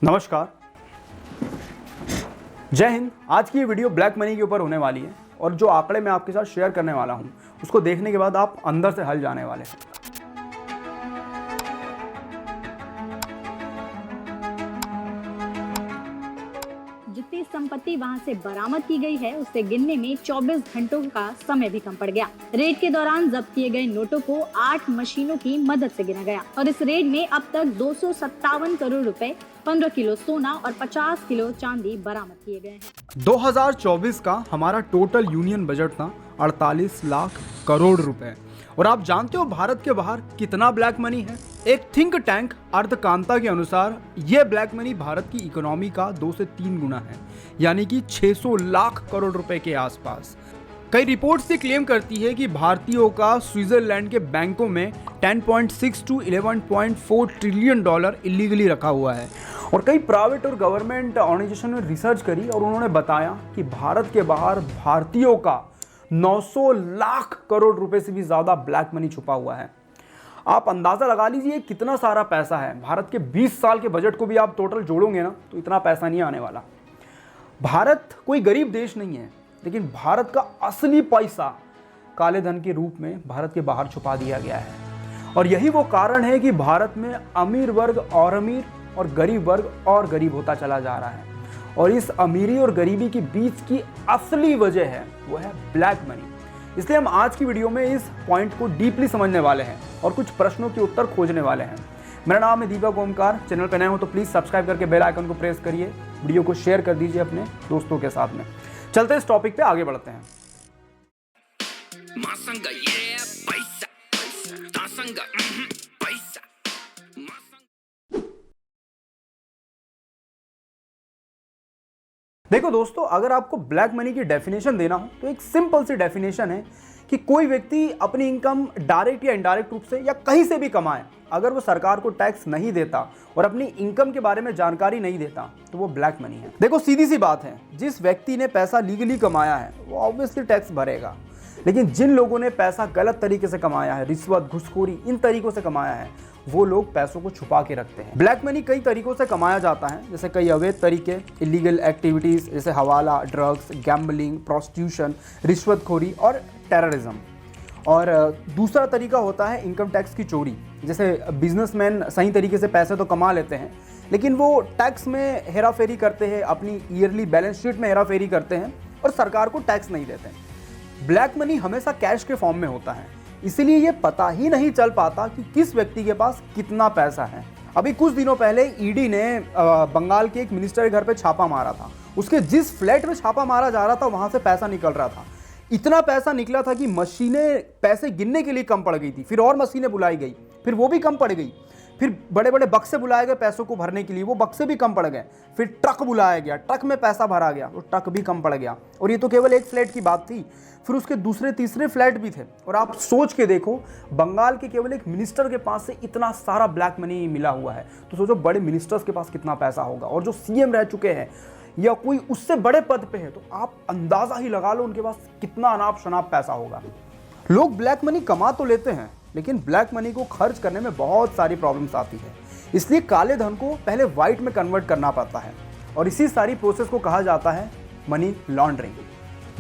नमस्कार, जय हिंद। आज की ये वीडियो ब्लैक मनी के ऊपर होने वाली है और जो आंकड़े मैं आपके साथ शेयर करने वाला हूं उसको देखने के बाद आप अंदर से हिल जाने वाले हैं। जितनी संपत्ति वहां से बरामद की गई है उससे गिनने में 24 घंटों का समय भी कम पड़ गया। रेड के दौरान जब्त किए गए नोटों को 8 मशीनों की मदद से गिना गया और इस रेड में अब तक 257 करोड़ रुपए, 15 किलो सोना और 50 किलो चांदी बरामद किए गए हैं। 2024 का हमारा टोटल यूनियन बजट था 48 लाख करोड़ रुपए। और आप जानते हो भारत के बाहर कितना ब्लैक मनी है? एक थिंक टैंक अर्थकांता के अनुसार यह ब्लैक मनी भारत की इकोनॉमी का 2 से 3 गुना है, यानी कि 600 लाख करोड़ रुपए के आसपास। कई रिपोर्ट्स ये क्लेम करती है कि भारतीयों का स्विट्जरलैंड के बैंकों में 10.6 to 11.4 ट्रिलियन डॉलर इलीगली रखा हुआ है। और कई प्राइवेट और गवर्नमेंट ऑर्गेनाइजेशन ने रिसर्च करी और उन्होंने बताया कि भारत के बाहर भारतीयों का 900 लाख करोड़ रुपए से भी ज्यादा ब्लैक मनी छुपा हुआ है। आप अंदाजा लगा लीजिए कितना सारा पैसा है। भारत के 20 साल के बजट को भी आप टोटल जोड़ोगे ना तो इतना पैसा नहीं आने वाला। भारत कोई गरीब देश नहीं है, लेकिन भारत का असली पैसा काले धन के रूप में भारत के बाहर छुपा दिया गया है। और यही वो कारण है कि भारत में अमीर वर्ग और अमीर और गरीब वर्ग और गरीब होता चला जा रहा है। और इस अमीरी और गरीबी के बीच की असली वजह है वो है ब्लैक मनी। इसलिए हम आज की वीडियो में इस पॉइंट को डीपली समझने वाले हैं और कुछ प्रश्नों के उत्तर खोजने वाले हैं। मेरा नाम है दीपक ओमकार। चैनल पर नए हो तो प्लीज सब्सक्राइब करके बेल आइकन को प्रेस करिए, वीडियो को शेयर कर दीजिए अपने दोस्तों के साथ में। चलते हैं इस टॉपिक पे आगे बढ़ते हैं। देखो दोस्तों, अगर आपको ब्लैक मनी की डेफिनेशन देना हो तो एक सिंपल सी डेफिनेशन है कि कोई व्यक्ति अपनी इनकम डायरेक्ट या इनडायरेक्ट रूप से या कहीं से भी कमाए, अगर वो सरकार को टैक्स नहीं देता और अपनी इनकम के बारे में जानकारी नहीं देता तो वो ब्लैक मनी है। देखो सीधी सी बात है, जिस व्यक्ति ने पैसा लीगली कमाया है वो ऑब्वियसली टैक्स भरेगा, लेकिन जिन लोगों ने पैसा गलत तरीके से कमाया है, रिश्वत, घुसखोरी, इन तरीकों से कमाया है, वो लोग पैसों को छुपा के रखते हैं। ब्लैक मनी कई तरीकों से कमाया जाता है, जैसे कई अवैध तरीके, इलीगल एक्टिविटीज जैसे हवाला, ड्रग्स, गैम्बलिंग, प्रोस्टिट्यूशन, रिश्वतखोरी और टेररिज्म। और दूसरा तरीका होता है इनकम टैक्स की चोरी। जैसे बिजनेसमैन सही तरीके से पैसे तो कमा लेते हैं, लेकिन वो टैक्स में हेराफेरी करते हैं, अपनी ईयरली बैलेंस शीट में हेराफेरी करते हैं और सरकार को टैक्स नहीं देते हैं। ब्लैक मनी हमेशा कैश के फॉर्म में होता है, इसीलिए ये पता ही नहीं चल पाता कि किस व्यक्ति के पास कितना पैसा है। अभी कुछ दिनों पहले ईडी ने बंगाल के एक मिनिस्टर के घर पे छापा मारा था। उसके जिस फ्लैट में छापा मारा जा रहा था वहां से पैसा निकल रहा था। इतना पैसा निकला था कि मशीनें पैसे गिनने के लिए कम पड़ गई थी, फिर और मशीनें बुलाई गई, फिर वो भी कम पड़ गई, फिर बड़े बड़े बक्से बुलाए गए पैसों को भरने के लिए, वो बक्से भी कम पड़ गए, फिर ट्रक बुलाया गया, ट्रक में पैसा भरा गया, वो ट्रक भी कम पड़ गया। और ये तो केवल एक फ्लैट की बात थी, फिर उसके दूसरे तीसरे फ्लैट भी थे। और आप सोच के देखो, बंगाल के केवल एक मिनिस्टर के पास से इतना सारा ब्लैक मनी मिला हुआ है, तो सोचो बड़े मिनिस्टर्स के पास कितना पैसा होगा। और जो सीएम रह चुके हैं या कोई उससे बड़े पद पे है, तो आप अंदाजा ही लगा लो उनके पास कितना अनाप शनाप पैसा होगा। लोग ब्लैक मनी कमा तो लेते हैं, लेकिन ब्लैक मनी को खर्च करने में बहुत सारी प्रॉब्लम्स आती है। इसलिए काले धन को पहले व्हाइट में कन्वर्ट करना पड़ता है और इसी सारी प्रोसेस को कहा जाता है मनी लॉन्ड्रिंग।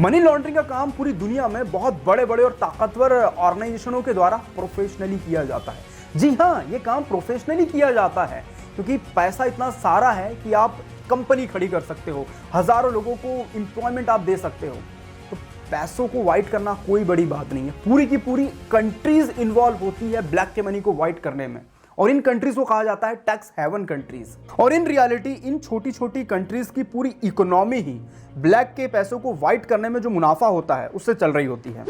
मनी लॉन्ड्रिंग का काम पूरी दुनिया में बहुत बड़े बड़े और ताकतवर ऑर्गेनाइजेशनों के द्वारा प्रोफेशनली किया जाता है। जी हाँ, ये काम प्रोफेशनली किया जाता है क्योंकि पैसा इतना सारा है कि आप कंपनी खड़ी कर सकते हो, हजारों लोगों को एम्प्लॉयमेंट आप दे सकते हो। तो पैसों को वाइट करना कोई बड़ी बात नहीं है। पूरी की पूरी कंट्रीज इन्वॉल्व होती है ब्लैक के मनी को वाइट करने में, और इन कंट्रीज को कहा जाता है टैक्स हेवन कंट्रीज। और इन रियलिटी इन छोटी छोटी कंट्रीज की पूरी इकोनॉमी ही ब्लैक के पैसों को वाइट करने में जो मुनाफा होता है उससे चल रही होती है।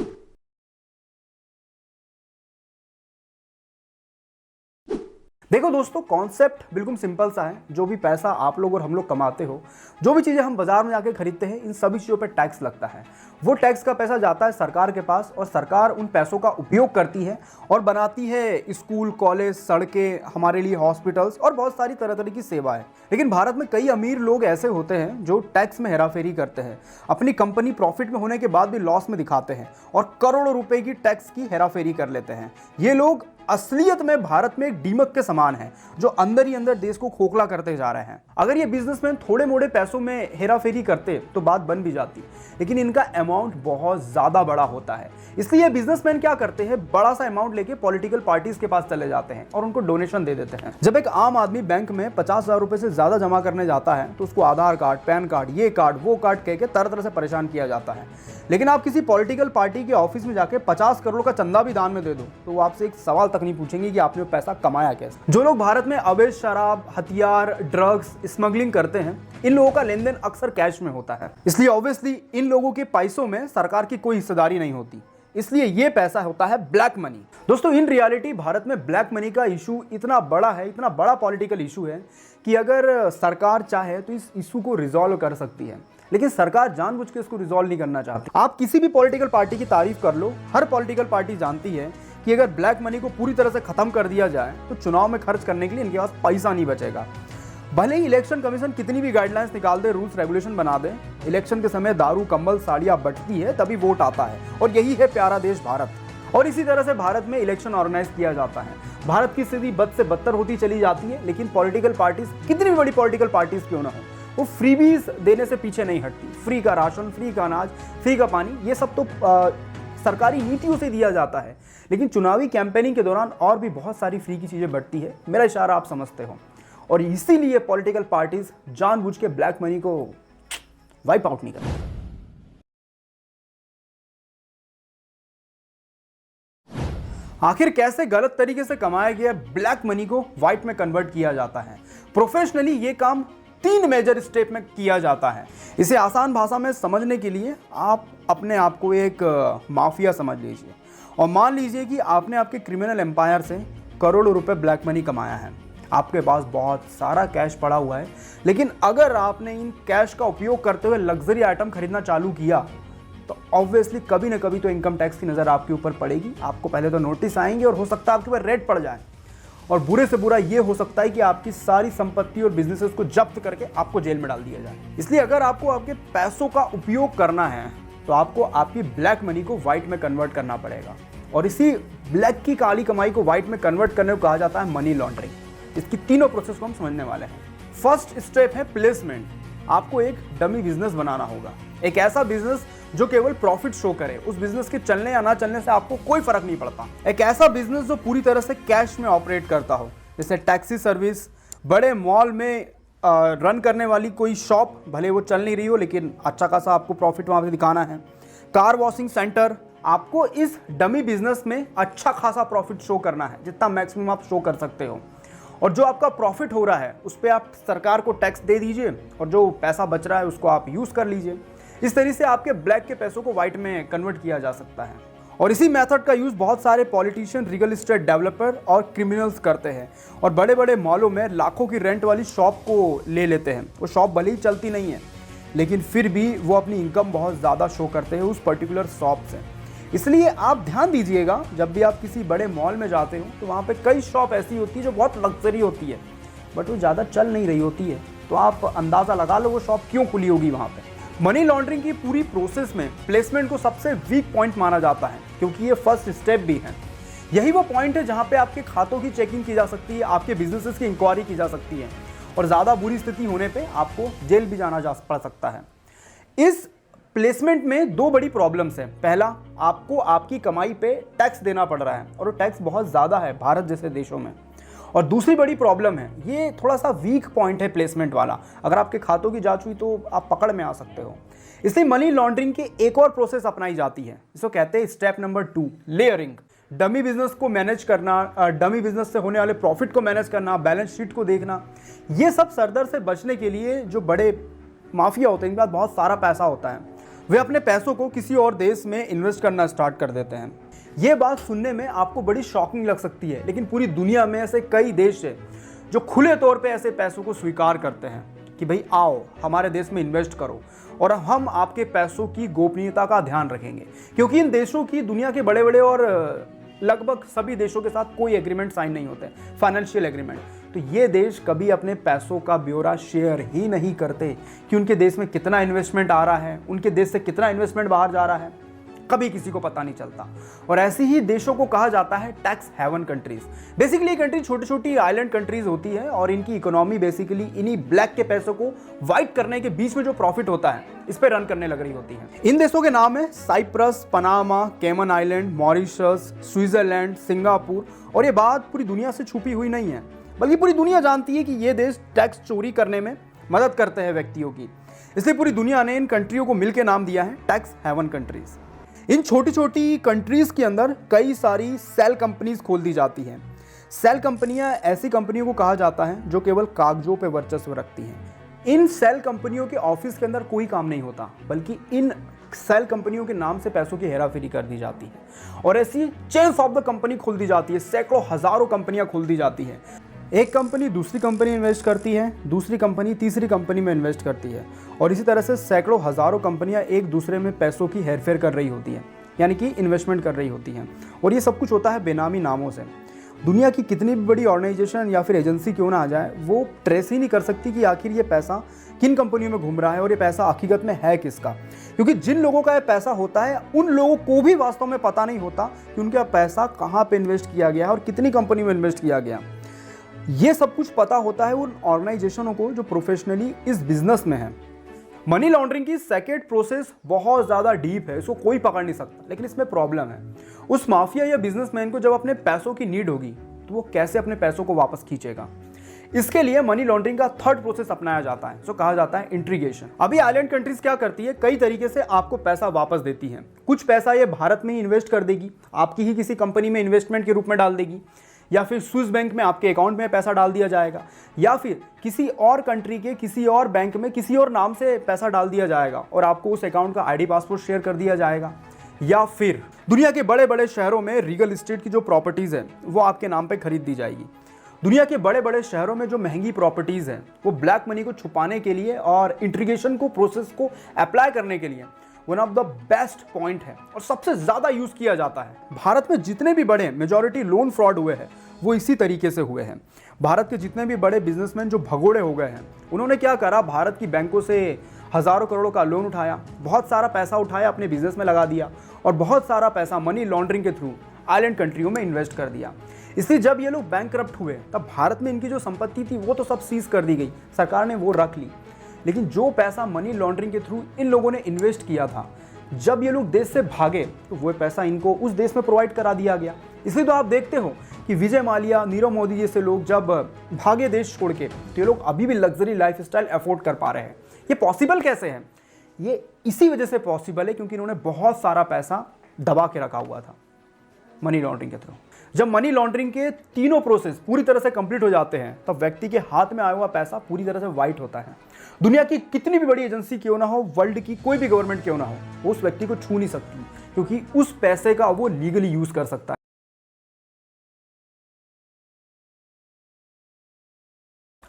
देखो दोस्तों, कॉन्सेप्ट बिल्कुल सिंपल सा है। जो भी पैसा आप लोग और हम लोग कमाते हो, जो भी चीज़ें हम बाजार में जाके खरीदते हैं, इन सभी चीज़ों पे टैक्स लगता है। वो टैक्स का पैसा जाता है सरकार के पास और सरकार उन पैसों का उपयोग करती है और बनाती है स्कूल, कॉलेज, सड़कें, हमारे लिए हॉस्पिटल्स और बहुत सारी तरह तरह की सेवाएं। लेकिन भारत में कई अमीर लोग ऐसे होते हैं जो टैक्स में हेराफेरी करते हैं, अपनी कंपनी प्रॉफिट में होने के बाद भी लॉस में दिखाते हैं और करोड़ों रुपए की टैक्स की हेराफेरी कर लेते हैं। ये लोग असलियत में भारत में एक दीमक के समान है जो अंदर ही अंदर देश को खोखला करते जा रहे हैं। अगर ये बिजनेसमैन थोड़े मोड़े पैसों में हेराफेरी करते तो बात बन भी जाती, लेकिन इनका अमाउंट बहुत ज्यादा बड़ा होता है। इसलिए ये बिजनेसमैन क्या करते हैं, बड़ा सा अमाउंट लेके पॉलिटिकल पार्टीज के पास चले जाते हैं और उनको डोनेशन दे देते हैं। जब एक आम आदमी बैंक में 50,000 रुपए से ज्यादा जमा करने जाता है तो उसको आधार कार्ड, पैन कार्ड, ये कार्ड, वो कार्ड कह के तरह तरह से परेशान किया जाता है। लेकिन आप किसी पॉलिटिकल पार्टी के ऑफिस में जाके 50 करोड़ का चंदा भी दान में दे दो तो वो आपसे एक सवाल तक नहीं पूछेंगे कि आपने वो पैसा कमाया कैसे। जो लोग भारत में अवैध शराब, हथियार, ड्रग्स, स्मगलिंग करते हैं, इन लोगों का लेन देन अक्सर कैश में होता है। इसलिए ऑब्वियसली इन लोगों के पैसों में सरकार की कोई हिस्सेदारी नहीं होती, इसलिए ये पैसा होता है ब्लैक मनी। दोस्तों, इन रियलिटी भारत में ब्लैक मनी का इशू इतना बड़ा है, इतना बड़ा पॉलिटिकल इशू है कि अगर सरकार चाहे तो इस इशू को रिजॉल्व कर सकती है, लेकिन सरकार जानबूझ के इसको रिजॉल्व नहीं करना चाहती। आप किसी भी पॉलिटिकल पार्टी की तारीफ कर लो, हर पॉलिटिकल पार्टी जानती है कि अगर ब्लैक मनी को पूरी तरह से खत्म कर दिया जाए तो चुनाव में खर्च करने के लिए इनके पास पैसा नहीं बचेगा। भले ही इलेक्शन कमीशन कितनी भी गाइडलाइंस निकाल दे, रूल्स रेगुलेशन बना दे, इलेक्शन के समय दारू, कंबल, साड़ियां बंटती है तभी वोट आता है, और यही है प्यारा देश भारत। और इसी तरह से भारत में इलेक्शन ऑर्गेनाइज किया जाता है। भारत की स्थिति बद से बदतर होती चली जाती है, लेकिन पॉलिटिकल पार्टीज, कितनी भी बड़ी पॉलिटिकल पार्टीज क्यों ना हो, वो फ्रीबीज देने से पीछे नहीं हटती। फ्री का राशन, फ्री का अनाज, फ्री का पानी, ये सब तो सरकारी नीतियों से दिया जाता है, लेकिन चुनावी कैंपेनिंग के दौरान और भी बहुत सारी फ्री की चीजें बढ़ती है। मेरा इशारा आप समझते हो, और इसीलिए पॉलिटिकल पार्टीज जानबूझ के ब्लैक मनी को वाइप आउट नहीं करती। आखिर कैसे गलत तरीके से कमाया गया ब्लैक मनी को व्हाइट में कन्वर्ट किया जाता है? प्रोफेशनली ये काम 3 मेजर स्टेप में किया जाता है। इसे आसान भाषा में समझने के लिए आप अपने आप को एक माफिया समझ लीजिए और मान लीजिए कि आपने आपके क्रिमिनल एम्पायर से करोड़ों रुपए ब्लैक मनी कमाया है। आपके पास बहुत सारा कैश पड़ा हुआ है, लेकिन अगर आपने इन कैश का उपयोग करते हुए लग्जरी आइटम खरीदना चालू किया तो ऑब्वियसली कभी ना कभी तो इनकम टैक्स की नज़र आपके ऊपर पड़ेगी। आपको पहले तो नोटिस आएंगे और हो सकता है आपके ऊपर रेड पड़ जाए, और बुरे से बुरा ये हो सकता है कि आपकी सारी संपत्ति और बिजनेसेस को जब्त करके आपको जेल में डाल दिया जाए। इसलिए अगर आपको आपके पैसों का उपयोग करना है तो आपको आपकी ब्लैक मनी को व्हाइट में कन्वर्ट करना पड़ेगा, और इसी ब्लैक की काली कमाई को व्हाइट में कन्वर्ट करने को कहा जाता है मनी लॉन्ड्रिंग। इसकी तीनों प्रोसेस को हम समझने वाले हैं। फर्स्ट स्टेप है प्लेसमेंट। आपको एक डमी बिजनेस बनाना होगा, एक ऐसा बिजनेस जो केवल प्रॉफिट शो करे। उस बिजनेस के चलने या ना चलने से आपको कोई फर्क नहीं पड़ता। एक ऐसा बिजनेस जो पूरी तरह से कैश में ऑपरेट करता हो, जैसे टैक्सी सर्विस, बड़े मॉल में रन करने वाली कोई शॉप, भले वो चल नहीं रही हो लेकिन अच्छा खासा आपको प्रॉफिट वहाँ पे दिखाना है। कार वॉशिंग सेंटर, आपको इस डमी बिजनेस में अच्छा खासा प्रॉफिट शो करना है, जितना मैक्सिमम आप शो कर सकते हो, और जो आपका प्रॉफिट हो रहा है उस पर आप सरकार को टैक्स दे दीजिए और जो पैसा बच रहा है उसको आप यूज़ कर लीजिए। इस तरीके से आपके ब्लैक के पैसों को व्हाइट में कन्वर्ट किया जा सकता है, और इसी मेथड का यूज़ बहुत सारे पॉलिटिशियन, रियल एस्टेट डेवलपर और क्रिमिनल्स करते हैं, और बड़े बड़े मॉलों में लाखों की रेंट वाली शॉप को ले लेते हैं। वो शॉप भले ही चलती नहीं है, लेकिन फिर भी वो अपनी इनकम बहुत ज़्यादा शो करते हैं उस पर्टिकुलर शॉप से। इसलिए आप ध्यान दीजिएगा, जब भी आप किसी बड़े मॉल में जाते हो तो वहाँ पे कई शॉप ऐसी होती है जो बहुत लग्जरी होती है, बट वो ज़्यादा चल नहीं रही होती है, तो आप अंदाज़ा लगा लो वो शॉप क्यों खुली होगी वहाँ पे। मनी लॉन्ड्रिंग की पूरी प्रोसेस में प्लेसमेंट को सबसे वीक पॉइंट माना जाता है, क्योंकि ये फर्स्ट स्टेप भी है। यही वो पॉइंट है जहाँ पे आपके खातों की चेकिंग की जा सकती है, आपके बिजनेसेस की इंक्वायरी की जा सकती है, और ज़्यादा बुरी स्थिति होने पे आपको जेल भी जाना पड़ सकता है। इस प्लेसमेंट में 2 बड़ी प्रॉब्लम्स हैं। पहला, आपको आपकी कमाई पे टैक्स देना पड़ रहा है, और वो टैक्स बहुत ज़्यादा है भारत जैसे देशों में। और दूसरी बड़ी प्रॉब्लम है, ये थोड़ा सा वीक पॉइंट है प्लेसमेंट वाला, अगर आपके खातों की जांच हुई तो आप पकड़ में आ सकते हो। इसलिए मनी लॉन्ड्रिंग की एक और प्रोसेस अपनाई जाती है, इसको कहते हैं step number 2, layering. Dummy business को मैनेज करना, डमी बिजनेस से होने वाले प्रॉफिट को मैनेज करना, बैलेंस शीट को देखना, ये सब सरदर्द से बचने के लिए जो बड़े माफिया होते हैं, इनके पास बहुत सारा पैसा होता है, वे अपने पैसों को किसी और देश में इन्वेस्ट करना स्टार्ट कर देते हैं। ये बात सुनने में आपको बड़ी शॉकिंग लग सकती है, लेकिन पूरी दुनिया में ऐसे कई देश हैं जो खुले तौर पे ऐसे पैसों को स्वीकार करते हैं कि भाई आओ हमारे देश में इन्वेस्ट करो और हम आपके पैसों की गोपनीयता का ध्यान रखेंगे, क्योंकि इन देशों की दुनिया के बड़े बड़े और लगभग सभी देशों के साथ कोई एग्रीमेंट साइन नहीं होते, फाइनेंशियल एग्रीमेंट। तो ये देश कभी अपने पैसों का ब्यौरा शेयर ही नहीं करते कि उनके देश में कितना इन्वेस्टमेंट आ रहा है, उनके देश से कितना इन्वेस्टमेंट बाहर जा रहा है। कभी किसी को पता नहीं चलता। और ऐसे ही देशों को कहा जाता है टैक्स हेवन कंट्रीज। बेसिकली ये कंट्री छोटी छोटी आइलैंड कंट्रीज होती है और इनकी इकोनॉमी बेसिकली इन्हीं ब्लैक के पैसों को व्हाइट करने के बीच में जो प्रॉफिट होता है इस पे रन करने लग रही होती है। इन देशों के नाम है Cyprus, Panama, Cayman Island, Mauritius, Switzerland, Singapore. और ये बात पूरी दुनिया से छुपी हुई नहीं है, बल्कि पूरी दुनिया जानती है कि ये देश टैक्स चोरी करने में मदद करते हैं व्यक्तियों की। इसलिए पूरी दुनिया ने इन कंट्रियों को मिलकर नाम दिया है टैक्स हेवन कंट्रीज। इन छोटी छोटी कंट्रीज के अंदर कई सारी सेल कंपनीज खोल दी जाती हैं। सेल कंपनियां ऐसी कंपनियों को कहा जाता है जो केवल कागजों पर वर्चस्व रखती हैं। इन सेल कंपनियों के ऑफिस के अंदर कोई काम नहीं होता, बल्कि इन सेल कंपनियों के नाम से पैसों की हेराफेरी कर दी जाती है और ऐसी चेन्स ऑफ द कंपनी खोल दी जाती है। सैकड़ों हजारों कंपनियां खोल दी जाती हैं। एक कंपनी दूसरी कंपनी इन्वेस्ट करती है, दूसरी कंपनी तीसरी कंपनी में इन्वेस्ट करती है और इसी तरह से सैकड़ों हजारों कंपनियां एक दूसरे में पैसों की हेरफेर कर रही होती हैं, यानी कि इन्वेस्टमेंट कर रही होती हैं। और ये सब कुछ होता है बेनामी नामों से। दुनिया की कितनी भी बड़ी ऑर्गेनाइजेशन या फिर एजेंसी क्यों ना आ जाए, वो ट्रेस ही नहीं कर सकती कि आखिर ये पैसा किन कंपनियों में घूम रहा है और ये पैसा हकीकत में है किसका। क्योंकि जिन लोगों का ये पैसा होता है उन लोगों को भी वास्तव में पता नहीं होता कि उनका पैसा कहाँ पे इन्वेस्ट किया गया है और कितनी कंपनी में इन्वेस्ट किया गया। ये सब कुछ पता होता है उन ऑर्गेनाइजेशनों को जो प्रोफेशनली इस बिजनेस में है। मनी लॉन्ड्रिंग की सेकेंड प्रोसेस बहुत ज़्यादा डीप है, इसको कोई पकड़ नहीं सकता। लेकिन इसमें प्रॉब्लम है, उस माफिया या बिजनेसमैन को जब अपने पैसों की नीड होगी तो वो कैसे अपने पैसों को वापस खींचेगा। इसके लिए मनी लॉन्ड्रिंग का थर्ड प्रोसेस अपनाया जाता है, जो कहा जाता है इंट्रीगेशन। अभी आइलैंड कंट्रीज क्या करती है, कई तरीके से आपको पैसा वापस देती है। कुछ पैसा ये भारत में ही इन्वेस्ट कर देगी, आपकी ही किसी कंपनी में इन्वेस्टमेंट के रूप में डाल देगी, या फिर स्विस बैंक में आपके अकाउंट में पैसा डाल दिया जाएगा, या फिर किसी और कंट्री के किसी और बैंक में किसी और नाम से पैसा डाल दिया जाएगा और आपको उस अकाउंट का आईडी पासपोर्ट शेयर कर दिया जाएगा, या फिर दुनिया के बड़े बड़े शहरों में रियल एस्टेट की जो प्रॉपर्टीज़ है वो आपके नाम पे खरीद दी जाएगी। दुनिया के बड़े बड़े शहरों में जो महंगी प्रॉपर्टीज़ हैं वो ब्लैक मनी को छुपाने के लिए और इंट्रीगेशन को प्रोसेस को अप्लाई करने के लिए one of the best point है और सबसे ज़्यादा यूज़ किया जाता है। भारत में जितने भी बड़े मेजॉरिटी लोन फ्रॉड हुए हैं वो इसी तरीके से हुए हैं। भारत के जितने भी बड़े बिजनेसमैन जो भगोड़े हो गए हैं, उन्होंने क्या करा, भारत की बैंकों से हज़ारों करोड़ों का लोन उठाया, बहुत सारा पैसा उठाया, अपने बिजनेस में लगा दिया और बहुत सारा पैसा मनी लॉन्ड्रिंग के थ्रू आइलैंड कंट्रियों में इन्वेस्ट कर दिया। इसलिए जब ये लोग बैंकरप्ट हुए तब भारत में इनकी जो संपत्ति थी वो तो सब सीज कर दी गई, सरकार ने वो रख ली। लेकिन जो पैसा मनी लॉन्ड्रिंग के थ्रू इन लोगों ने इन्वेस्ट किया था, जब ये लोग देश से भागे तो वो पैसा इनको उस देश में प्रोवाइड करा दिया गया। इसलिए तो आप देखते हो कि विजय माल्या, नीरव मोदी जैसे लोग जब भागे देश छोड़ के तो ये लोग अभी भी लग्जरी लाइफस्टाइल अफोर्ड कर पा रहे हैं। ये पॉसिबल कैसे है? ये इसी वजह से पॉसिबल है क्योंकि इन्होंने बहुत सारा पैसा दबा के रखा हुआ था मनी लॉन्ड्रिंग के थ्रू। जब मनी लॉन्ड्रिंग के तीनों प्रोसेस पूरी तरह से कंप्लीट हो जाते हैं तब व्यक्ति के हाथ में आया हुआ पैसा पूरी तरह से वाइट होता है। दुनिया की कितनी भी बड़ी एजेंसी क्यों ना हो, वर्ल्ड की कोई भी गवर्नमेंट क्यों ना हो, वो उस व्यक्ति को छू नहीं सकती क्योंकि उस पैसे का वो लीगली यूज कर सकता है।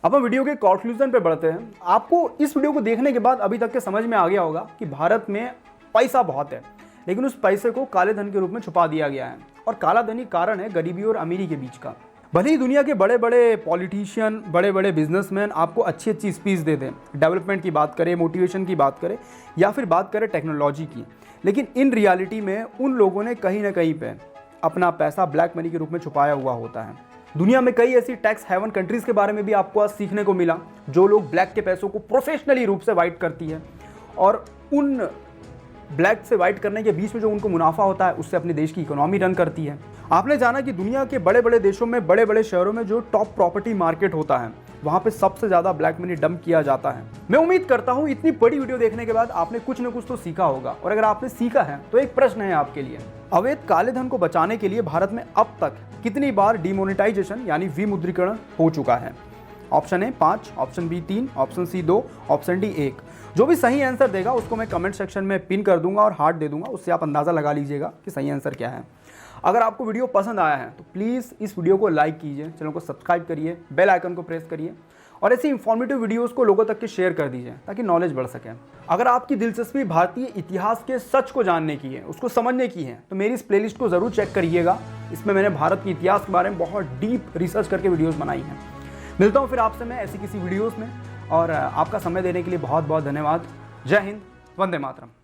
अब हम वीडियो के कंक्लूजन पे बढ़ते हैं। आपको इस वीडियो को देखने के बाद अभी तक के समझ में आ गया होगा कि भारत में पैसा बहुत है, लेकिन उस पैसे को काले धन के रूप में छुपा दिया गया है और काला धन ही कारण है गरीबी और अमीरी के बीच का। भले ही दुनिया के बड़े बड़े पॉलिटिशियन, बड़े बड़े बिजनेसमैन आपको अच्छी अच्छी स्पीच दे दें, डेवलपमेंट की बात करें, मोटिवेशन की बात करें या फिर बात करें टेक्नोलॉजी की, लेकिन इन रियलिटी में उन लोगों ने कहीं ना कहीं पे अपना पैसा ब्लैक मनी के रूप में छुपाया हुआ होता है। दुनिया में कई ऐसी टैक्स हेवन कंट्रीज के बारे में भी आपको आज सीखने को मिला जो लोग ब्लैक के पैसों को प्रोफेशनली रूप से वाइट करती है और उन ब्लैक से वाइट करने के बीच में जो उनको मुनाफा होता है उससे अपने देश की इकोनॉमी रन करती है। आपने जाना कि दुनिया के बड़े बड़े देशों में, बड़े बड़े शहरों में जो टॉप प्रॉपर्टी मार्केट होता है वहां पे सबसे ज्यादा ब्लैक मनी डंप किया जाता है। मैं उम्मीद करता हूं इतनी बड़ी वीडियो देखने के बाद आपने कुछ न कुछ तो सीखा होगा और अगर आपने सीखा है तो एक प्रश्न है आपके लिए, अवैध काले धन को बचाने के लिए भारत में अब तक कितनी बार डिमोनेटाइजेशन यानी विमुद्रीकरण हो चुका है? Option A 5, option B 3, option C 2, option D 1। जो भी सही आंसर देगा उसको मैं कमेंट सेक्शन में पिन कर दूंगा और हार्ट दे दूंगा, उससे आप अंदाज़ा लगा लीजिएगा कि सही आंसर क्या है। अगर आपको वीडियो पसंद आया है तो प्लीज़ इस वीडियो को लाइक कीजिए, चैनल को सब्सक्राइब करिए, बेल आइकन को प्रेस करिए और ऐसी इंफॉर्मेटिव वीडियोस को लोगों तक के शेयर कर दीजिए ताकि नॉलेज बढ़ सके। अगर आपकी दिलचस्पी भारतीय इतिहास के सच को जानने की है, उसको समझने की है, तो मेरी इस प्लेलिस्ट को ज़रूर चेक करिएगा। इसमें मैंने भारत के इतिहास के बारे में बहुत डीप रिसर्च करके वीडियोस बनाई हैं। मिलता हूँ फिर आपसे मैं ऐसी किसी वीडियोस में, और आपका समय देने के लिए बहुत बहुत धन्यवाद। जय हिंद, वंदे मातरम।